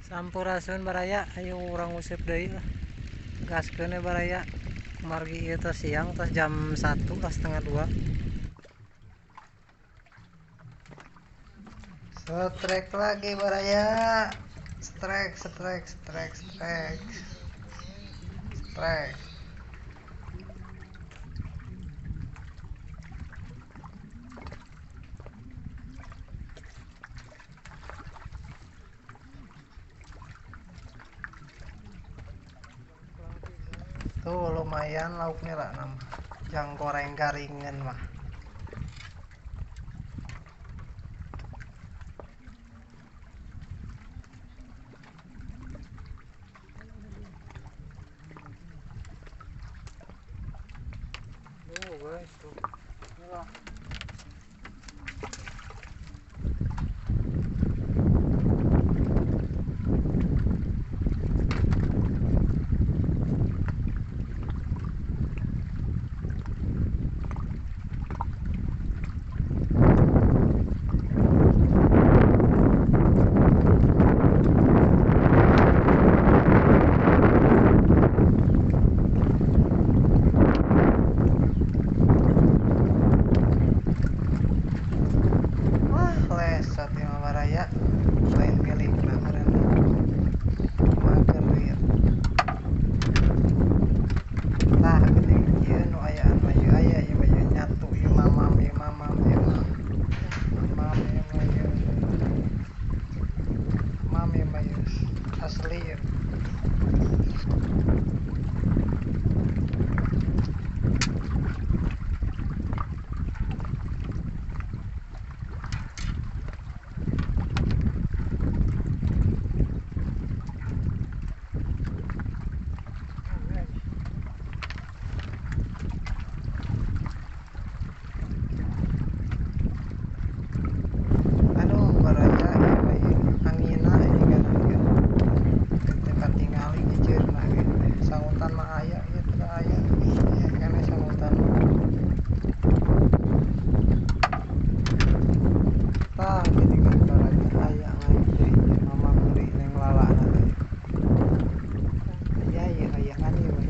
Sampurasun baraya, ayo urang usip deui lah. Gaskeun we baraya. Margi ieu teh siang, tos jam 1 lah setengah 2. Strek lagi baraya. Strek. Tuh lumayan lauknya lah nama. Jang goreng garingan mah. Tuh guys tuh. Inilah. Lesat ya baraya. Lain milik nah keren. Mager ya. Tah gede ieu nu ayaan mah ieu aya ieu mah nyatu ieu mamam ieu mamam ieu mah. Mamam ieu mah ieu. Mam ieu mah ieu asli ieu. Aduh baraya ieu mah ieu angina ini kan ieu. Teu katingali ngijeurna ge. Sangutan mah aya ieu teu aya. Kene sangutan mah. Tah gini kan baraya aya lain deui ieu mamam deui neng lalana teh. Aya ieu hayaan ieu mah.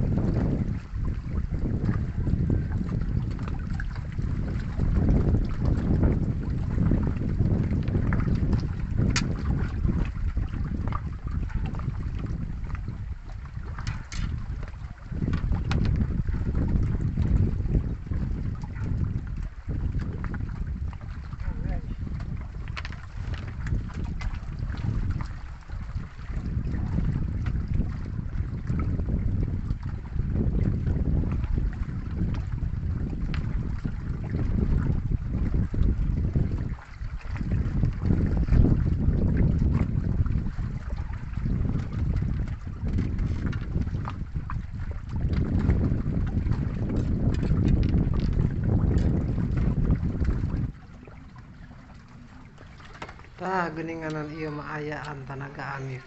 Tah geuninganan ieu mah ayaan tanagaan ieu.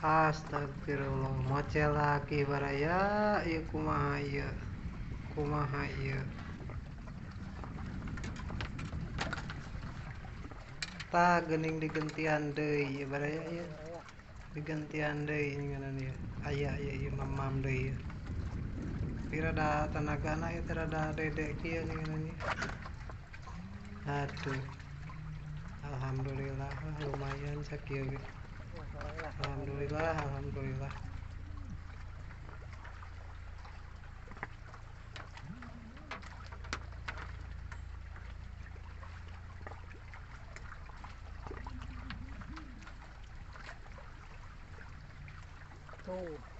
Astagfirullah, mocel lagi baraya, ieu kumaha ieu? Kumaha ieu? Tah geuning digentian deui ieu baraya ieu. Digentian deui geuninganan ieu. Aya ieu mamam deui ieu. Tapi rada tanagana ieu teh rada dede kieu geuninganan ieu. Aduh. Alhamdulillah lumayan sakieu ge. Alhamdulillah. Tuh.